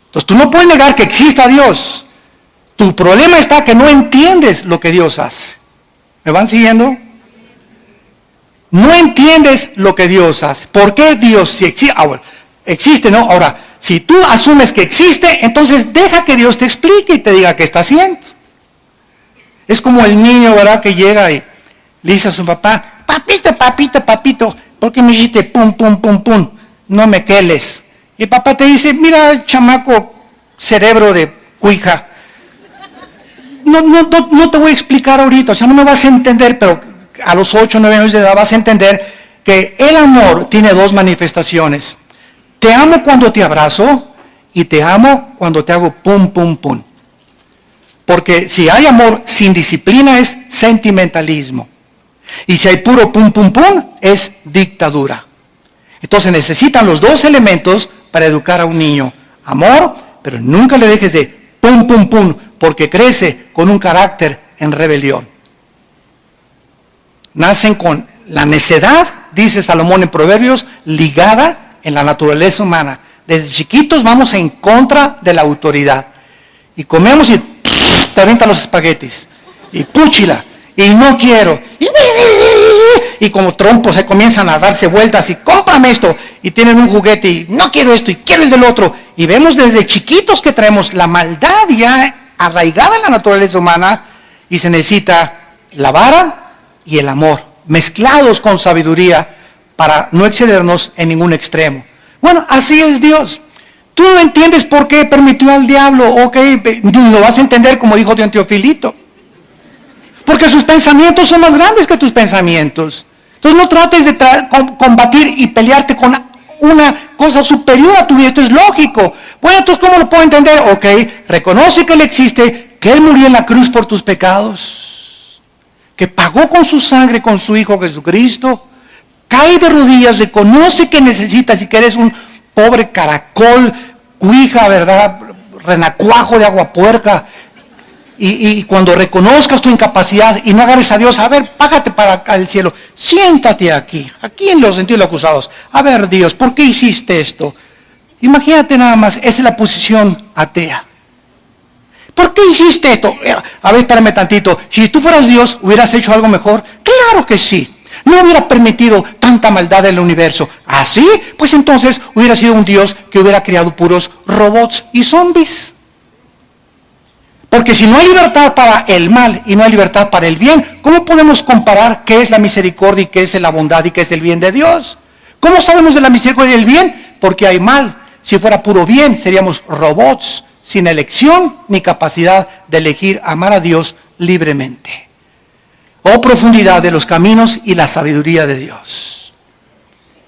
Entonces tú no puedes negar que exista Dios. Tu problema está que no entiendes lo que Dios hace. ¿Me van siguiendo? No entiendes lo que Dios hace. ¿Por qué Dios si existe? Bueno, existe, ¿no? Ahora, si tú asumes que existe, entonces deja que Dios te explique y te diga qué está haciendo. Es como el niño, ¿verdad? Que llega y le dice a su papá, papito, papito, papito, ¿por qué me hiciste pum, pum, pum, pum? No me queles. Y el papá te dice, mira, chamaco, cerebro de cuija, no te voy a explicar ahorita, o sea, no me vas a entender, pero a los 8 o 9 años de edad vas a entender que el amor tiene 2 manifestaciones. Te amo cuando te abrazo y te amo cuando te hago pum, pum, pum. Porque si hay amor sin disciplina es sentimentalismo. Y si hay puro pum pum pum es dictadura. Entonces necesitan los dos elementos para educar a un niño. Amor, pero nunca le dejes de pum pum pum, porque crece con un carácter en rebelión. Nacen con la necedad, dice Salomón en Proverbios, ligada en la naturaleza humana. Desde chiquitos vamos en contra de la autoridad. Y comemos y te avientan los espaguetis. Y púchila. Y no quiero. Y como trompos se comienzan a darse vueltas y cómprame esto. Y tienen un juguete y no quiero esto y quiero el del otro. Y vemos desde chiquitos que traemos la maldad ya arraigada en la naturaleza humana. Y se necesita la vara y el amor, mezclados con sabiduría para no excedernos en ningún extremo. Bueno, así es Dios. Tú no entiendes por qué permitió al diablo, ok, lo vas a entender como dijo Don Teofilito. Porque sus pensamientos son más grandes que tus pensamientos. Entonces no trates de combatir y pelearte con una cosa superior a tu vida. Esto es lógico. Bueno, entonces ¿cómo lo puedo entender? Ok, reconoce que Él existe, que Él murió en la cruz por tus pecados, que pagó con su sangre, con su Hijo Jesucristo. Cae de rodillas, reconoce que necesitas y que eres un pobre caracol, cuija, ¿verdad? Renacuajo de agua puerca. Y cuando reconozcas tu incapacidad y no agarres a Dios, a ver, págate para acá el cielo. Siéntate aquí en los sentidos acusados. A ver, Dios, ¿por qué hiciste esto? Imagínate nada más, esa es la posición atea. ¿Por qué hiciste esto? A ver, espérame tantito. Si tú fueras Dios, ¿hubieras hecho algo mejor? Claro que sí. No hubiera permitido tanta maldad en el universo. ¿Así? Pues entonces hubiera sido un Dios que hubiera creado puros robots y zombies. Porque si no hay libertad para el mal y no hay libertad para el bien, ¿cómo podemos comparar qué es la misericordia y qué es la bondad y qué es el bien de Dios? ¿Cómo sabemos de la misericordia y el bien? Porque hay mal. Si fuera puro bien, seríamos robots sin elección ni capacidad de elegir amar a Dios libremente. Oh profundidad de los caminos y la sabiduría de Dios.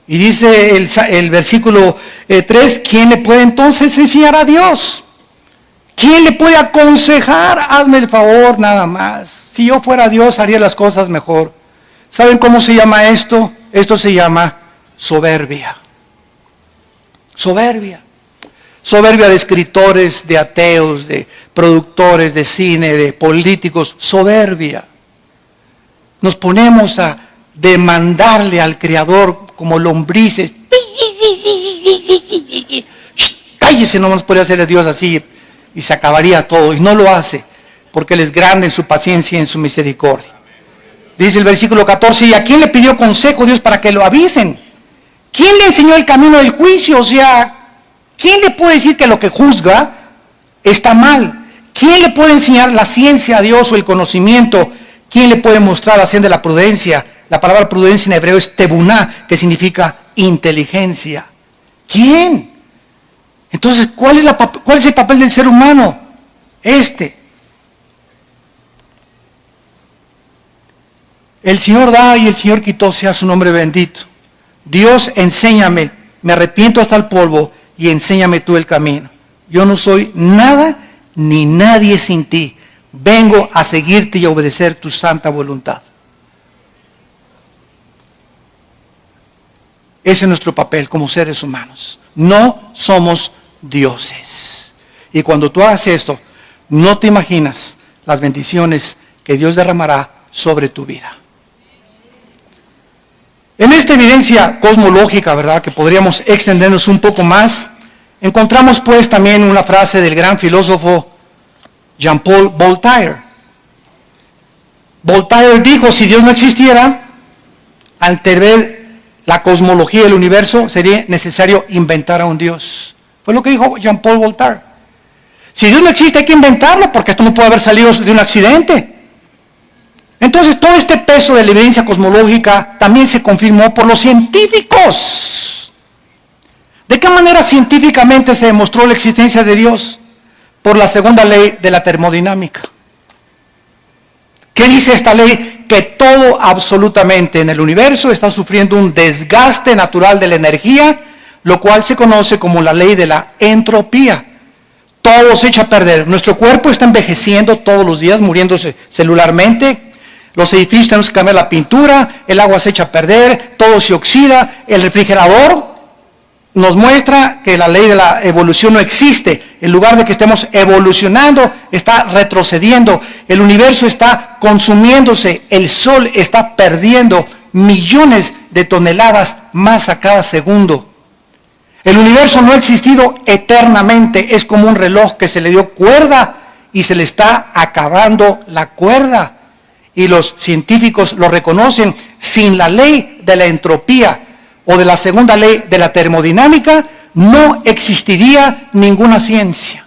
Y dice el versículo 3, ¿quién le puede entonces enseñar a Dios? ¿Quién le puede aconsejar? Hazme el favor nada más. Si yo fuera Dios, haría las cosas mejor. ¿Saben cómo se llama esto? Esto se llama soberbia. Soberbia. Soberbia de escritores, de ateos, de productores de cine, de políticos. Soberbia. Nos ponemos a demandarle al Creador como lombrices. Cállese, no nos podría hacer a Dios así y se acabaría todo. Y no lo hace, porque Él es grande en su paciencia y en su misericordia. Dice el versículo 14, ¿y a quién le pidió consejo Dios para que lo avisen? ¿Quién le enseñó el camino del juicio? O sea, ¿quién le puede decir que lo que juzga está mal? ¿Quién le puede enseñar la ciencia a Dios o el conocimiento? ¿Quién le puede mostrar la senda de la prudencia? La palabra prudencia en hebreo es tebuná, que significa inteligencia. ¿Quién? Entonces, ¿cuál es el papel del ser humano? El Señor da y el Señor quitó, sea su nombre bendito. Dios, enséñame, me arrepiento hasta el polvo y enséñame tú el camino. Yo no soy nada ni nadie sin ti. Vengo a seguirte y a obedecer tu santa voluntad. Ese es nuestro papel como seres humanos. No somos dioses. Y cuando tú hagas esto, no te imaginas las bendiciones que Dios derramará sobre tu vida. En esta evidencia cosmológica, ¿verdad?, que podríamos extendernos un poco más, encontramos pues también una frase del gran filósofo Jean-Paul Voltaire. Voltaire dijo, si Dios no existiera, ante ver la cosmología del universo, sería necesario inventar a un Dios. Fue lo que dijo Jean-Paul Voltaire. Si Dios no existe, hay que inventarlo, porque esto no puede haber salido de un accidente. Entonces, todo este peso de la evidencia cosmológica también se confirmó por los científicos. ¿De qué manera científicamente se demostró la existencia de Dios? Por la segunda ley de la termodinámica. ¿Qué dice esta ley? Que todo absolutamente en el universo está sufriendo un desgaste natural de la energía, lo cual se conoce como la ley de la entropía. todo se echa a perder. Nuestro cuerpo está envejeciendo todos los días, muriéndose celularmente. Los edificios tenemos que cambiar la pintura, el agua se echa a perder, todo se oxida. El refrigerador nos muestra que la ley de la evolución no existe. En lugar de que estemos evolucionando, está retrocediendo. El universo está consumiéndose. El sol está perdiendo millones de toneladas más a cada segundo. El universo no ha existido eternamente. Es como un reloj que se le dio cuerda y se le está acabando la cuerda. Y los científicos lo reconocen. Sin la ley de la entropía o de la segunda ley de la termodinámica, no existiría ninguna ciencia.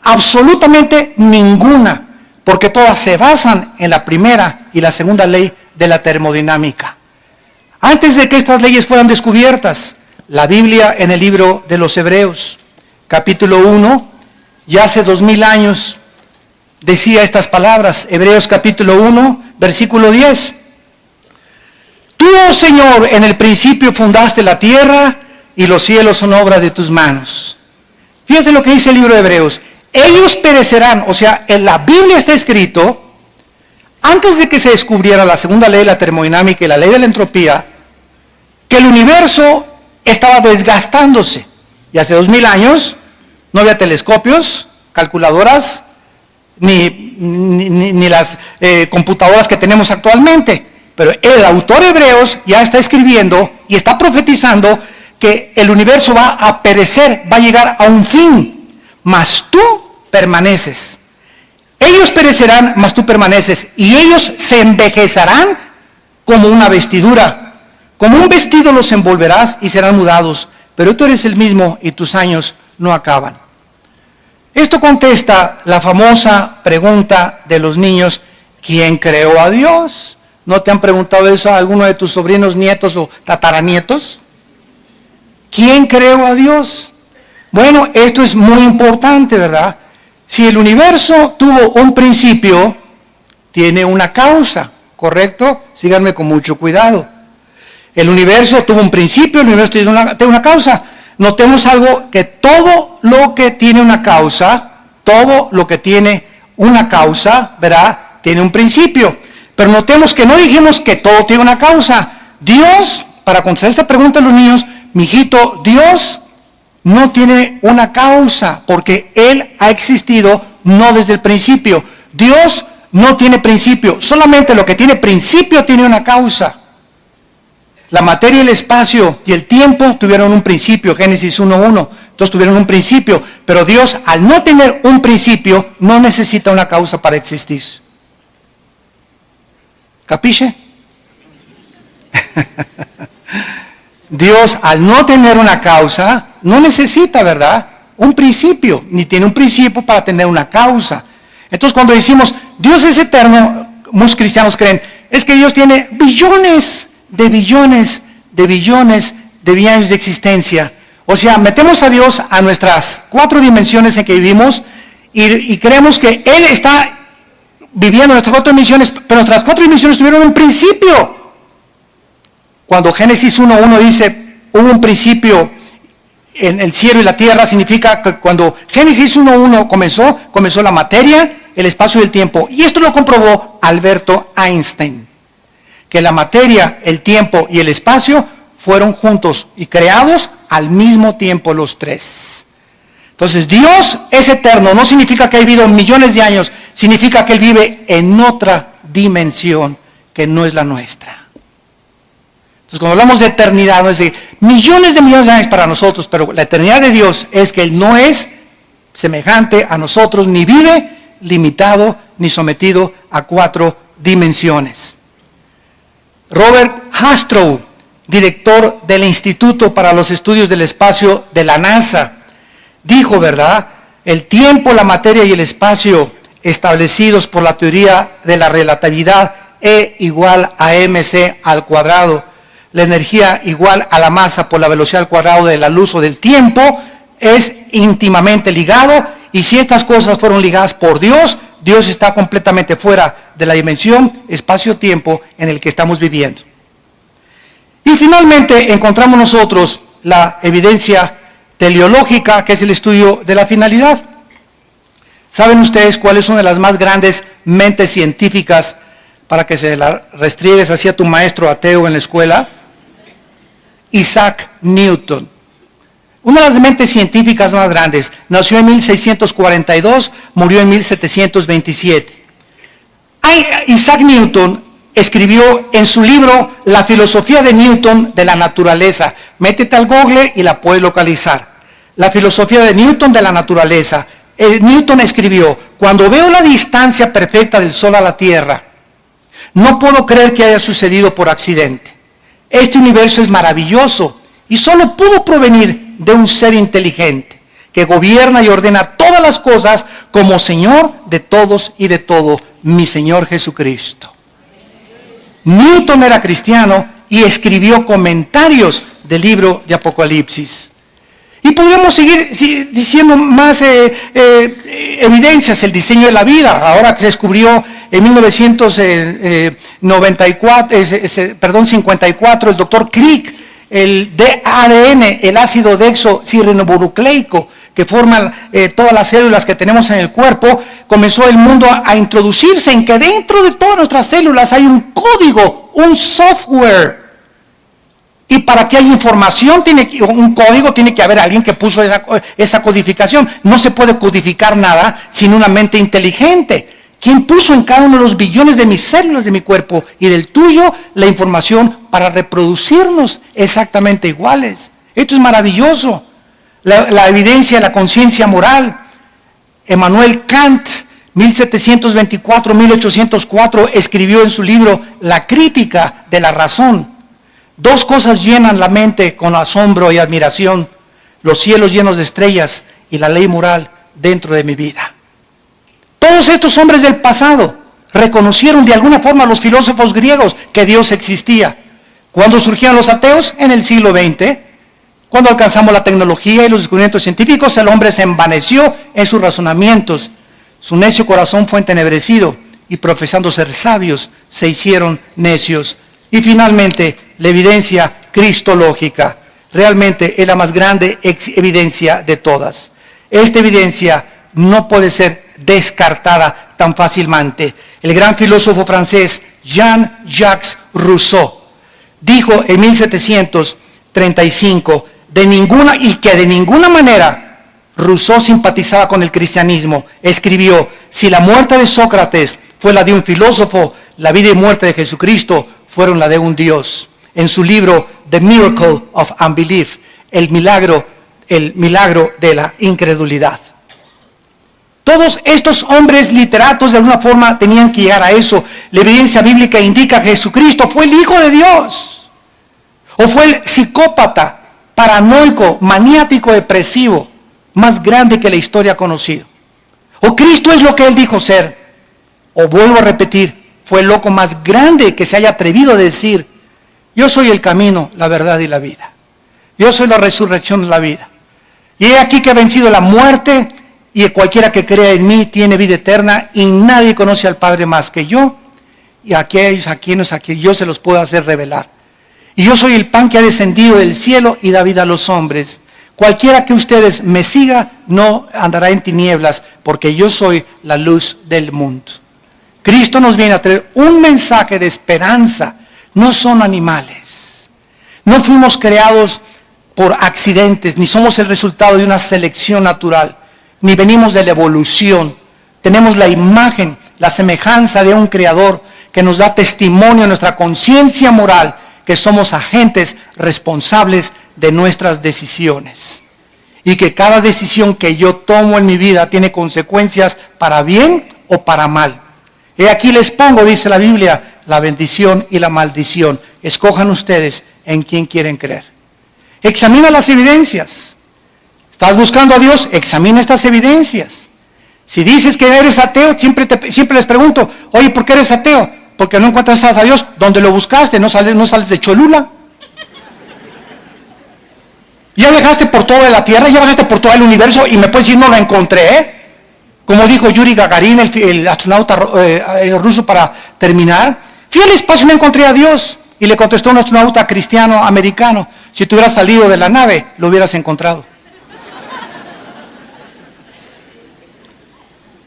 Absolutamente ninguna. Porque todas se basan en la primera y la segunda ley de la termodinámica. Antes de que estas leyes fueran descubiertas, la Biblia en el libro de los Hebreos, capítulo 1, ya hace 2000 años, decía estas palabras. Hebreos capítulo 1, versículo 10. Tú, oh Señor, en el principio fundaste la tierra y los cielos son obra de tus manos. Fíjense lo que dice el libro de Hebreos. Ellos perecerán, o sea, en la Biblia está escrito, antes de que se descubriera la segunda ley de la termodinámica y la ley de la entropía, que el universo estaba desgastándose. Y hace 2000 años no había telescopios, calculadoras, ni las computadoras que tenemos actualmente. Pero el autor de Hebreos ya está escribiendo y está profetizando que el universo va a perecer, va a llegar a un fin, mas tú permaneces. Ellos perecerán, mas tú permaneces, y ellos se envejecerán como una vestidura. Como un vestido los envolverás y serán mudados, pero tú eres el mismo y tus años no acaban. Esto contesta la famosa pregunta de los niños: ¿quién creó a Dios? ¿No te han preguntado eso a alguno de tus sobrinos, nietos o tataranietos? ¿Quién creó a Dios? Bueno, esto es muy importante, ¿verdad? Si el universo tuvo un principio, tiene una causa, ¿correcto? Síganme con mucho cuidado. El universo tuvo un principio, el universo tiene una causa. Notemos algo, que todo lo que tiene una causa, ¿verdad? Tiene un principio. Pero notemos que no dijimos que todo tiene una causa. Dios, para contestar esta pregunta a los niños, mijito, Dios no tiene una causa, porque Él ha existido no desde el principio. Dios no tiene principio, solamente lo que tiene principio tiene una causa. La materia, el espacio y el tiempo tuvieron un principio, Génesis 1:1. Entonces tuvieron un principio, pero Dios, al no tener un principio, no necesita una causa para existir. ¿Capiche? Dios, al no tener una causa, no necesita, ¿verdad?, un principio, ni tiene un principio para tener una causa. Entonces, cuando decimos Dios es eterno, muchos cristianos creen, es que Dios tiene billones de existencia. O sea, metemos a Dios a nuestras 4 dimensiones en que vivimos y creemos que Él está viviendo nuestras 4 dimensiones, pero nuestras 4 dimensiones tuvieron un principio. Cuando Génesis 1:1 dice, hubo un principio en el cielo y la tierra, significa que cuando Génesis 1:1 comenzó la materia, el espacio y el tiempo. Y esto lo comprobó Alberto Einstein, que la materia, el tiempo y el espacio fueron juntos y creados al mismo tiempo los tres. Entonces, Dios es eterno, no significa que ha vivido millones de años, significa que Él vive en otra dimensión que no es la nuestra. Entonces, cuando hablamos de eternidad, no es de millones de años para nosotros, pero la eternidad de Dios es que Él no es semejante a nosotros, ni vive limitado, ni sometido a 4 dimensiones. Robert Hastrow, director del Instituto para los Estudios del Espacio de la NASA, dijo, ¿verdad?, el tiempo, la materia y el espacio establecidos por la teoría de la relatividad E igual a mc al cuadrado, la energía igual a la masa por la velocidad al cuadrado de la luz o del tiempo, es íntimamente ligado, y si estas cosas fueron ligadas por Dios, Dios está completamente fuera de la dimensión espacio-tiempo en el que estamos viviendo. Y finalmente encontramos nosotros la evidencia teleológica, que es el estudio de la finalidad. ¿Saben ustedes cuál es una de las más grandes mentes científicas para que se la restriegues hacia tu maestro ateo en la escuela? Isaac Newton. Una de las mentes científicas más grandes. Nació en 1642, murió en 1727. Isaac Newton escribió en su libro La filosofía de Newton de la naturaleza. Métete al Google y la puedes localizar. La filosofía de Newton de la naturaleza. Newton escribió: cuando veo la distancia perfecta del Sol a la Tierra, no puedo creer que haya sucedido por accidente. Este universo es maravilloso y solo pudo provenir de un ser inteligente que gobierna y ordena todas las cosas como Señor de todos y de todo, mi Señor Jesucristo. Newton era cristiano y escribió comentarios del libro de Apocalipsis. Y podríamos seguir diciendo más evidencias, el diseño de la vida, ahora que se descubrió en 1954, el doctor Crick, el ADN, el ácido desoxirribonucleico, que forman todas las células que tenemos en el cuerpo, comenzó el mundo a introducirse en que dentro de todas nuestras células hay un código, un software. Y para que haya información, un código, tiene que haber alguien que puso esa codificación. No se puede codificar nada sin una mente inteligente. ¿Quién puso en cada uno de los billones de mis células de mi cuerpo y del tuyo la información para reproducirnos exactamente iguales? Esto es maravilloso. La evidencia de la conciencia moral. Emmanuel Kant, 1724-1804, escribió en su libro La crítica de la razón. Dos cosas llenan la mente con asombro y admiración: los cielos llenos de estrellas y la ley moral dentro de mi vida. Todos estos hombres del pasado reconocieron de alguna forma a los filósofos griegos que Dios existía. ¿Cuándo surgieron los ateos? En el siglo XX. Cuando alcanzamos la tecnología y los descubrimientos científicos, el hombre se envaneció en sus razonamientos. Su necio corazón fue entenebrecido y, profesando ser sabios, se hicieron necios. Y finalmente, la evidencia cristológica realmente es la más grande evidencia de todas. Esta evidencia no puede ser descartada tan fácilmente. El gran filósofo francés Jean-Jacques Rousseau dijo en 1735 de ninguna manera Rousseau simpatizaba con el cristianismo. Escribió: si la muerte de Sócrates fue la de un filósofo, la vida y muerte de Jesucristo fueron la de un Dios. En su libro The Miracle of Unbelief, el milagro de la incredulidad. Todos estos hombres literatos de alguna forma tenían que llegar a eso. La evidencia bíblica indica que Jesucristo fue el Hijo de Dios. O fue el psicópata, paranoico, maniático, depresivo, más grande que la historia ha conocido. O Cristo es lo que Él dijo ser. O vuelvo a repetir, fue el loco más grande que se haya atrevido a decir: yo soy el camino, la verdad y la vida. Yo soy la resurrección de la vida. Y he aquí que he vencido la muerte, y cualquiera que crea en mí tiene vida eterna, y nadie conoce al Padre más que yo, y a quienes yo se los puedo hacer revelar. Y yo soy el pan que ha descendido del cielo y da vida a los hombres. Cualquiera que ustedes me siga no andará en tinieblas, porque yo soy la luz del mundo. Cristo nos viene a traer un mensaje de esperanza. No son animales. No fuimos creados por accidentes, ni somos el resultado de una selección natural, ni venimos de la evolución. Tenemos la imagen, la semejanza de un creador que nos da testimonio en nuestra conciencia moral que somos agentes responsables de nuestras decisiones. Y que cada decisión que yo tomo en mi vida tiene consecuencias para bien o para mal. He aquí les pongo, dice la Biblia, la bendición y la maldición. Escojan ustedes en quién quieren creer. Examina las evidencias. ¿Estás buscando a Dios? Examina estas evidencias. Si dices que eres ateo, siempre les pregunto: oye, ¿por qué eres ateo? Porque no encuentras a Dios. ¿Dónde lo buscaste? ¿No sales de Cholula? Ya viajaste por toda la Tierra, ya viajaste por todo el universo y me puedes decir: no lo encontré. Como dijo Yuri Gagarin, el astronauta ruso, para terminar: fui al espacio y no encontré a Dios. Y le contestó un astronauta cristiano americano: si tú hubieras salido de la nave, lo hubieras encontrado.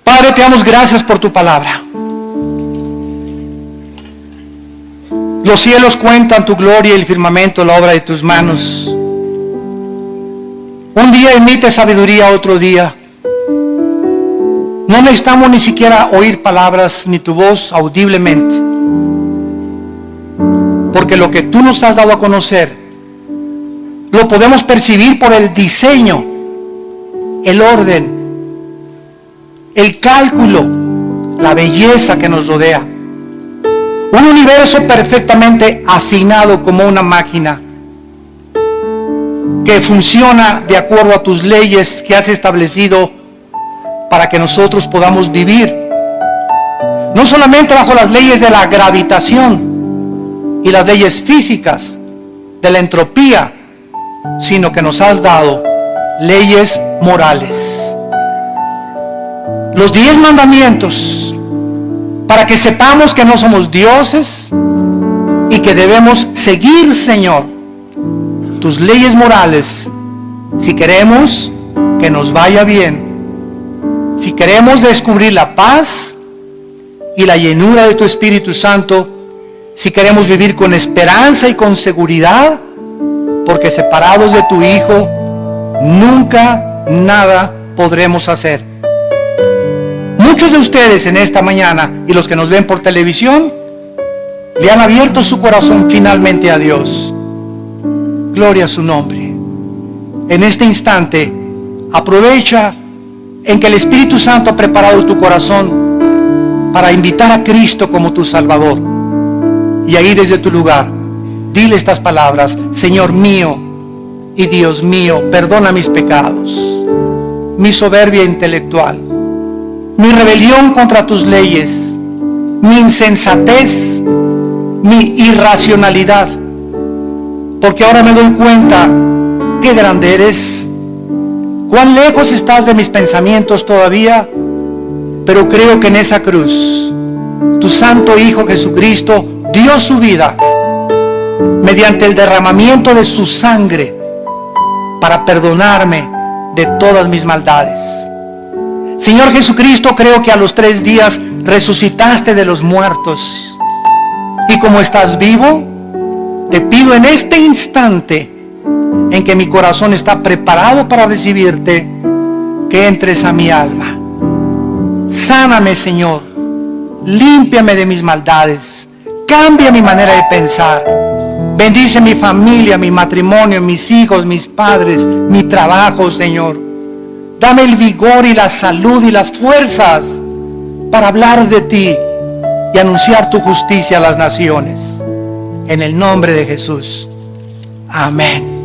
Padre, te damos gracias por tu palabra. Los cielos cuentan tu gloria y el firmamento la obra de tus manos. Un día emite sabiduría a otro día. No necesitamos ni siquiera oír palabras ni tu voz audiblemente, porque lo que tú nos has dado a conocer lo podemos percibir por el diseño, el orden, el cálculo, la belleza que nos rodea. Un universo perfectamente afinado como una máquina que funciona de acuerdo a tus leyes que has establecido para que nosotros podamos vivir, no solamente bajo las leyes de la gravitación y las leyes físicas de la entropía, sino que nos has dado leyes morales. Los 10 mandamientos, para que sepamos que no somos dioses y que debemos seguir, Señor, tus leyes morales si queremos que nos vaya bien, si queremos descubrir la paz y la llenura de tu Espíritu Santo, si queremos vivir con esperanza y con seguridad, porque separados de tu Hijo nunca nada podremos hacer. Muchos de ustedes en esta mañana y los que nos ven por televisión le han abierto su corazón finalmente a Dios. Gloria a su nombre. En este instante aprovecha en que el Espíritu Santo ha preparado tu corazón para invitar a Cristo como tu Salvador. Y ahí desde tu lugar, dile estas palabras: Señor mío y Dios mío, perdona mis pecados, mi soberbia intelectual, mi rebelión contra tus leyes, mi insensatez, mi irracionalidad, porque ahora me doy cuenta qué grande eres, cuán lejos estás de mis pensamientos todavía, pero creo que en esa cruz tu santo Hijo Jesucristo dio su vida mediante el derramamiento de su sangre para perdonarme de todas mis maldades. Señor Jesucristo, creo que a los 3 días resucitaste de los muertos, y como estás vivo, te pido en este instante en que mi corazón está preparado para recibirte, que entres a mi alma. Sáname, Señor, límpiame de mis maldades, cambia mi manera de pensar, bendice mi familia, mi matrimonio, mis hijos, mis padres, mi trabajo, Señor. Dame el vigor y la salud y las fuerzas para hablar de ti y anunciar tu justicia a las naciones. En el nombre de Jesús. Amén.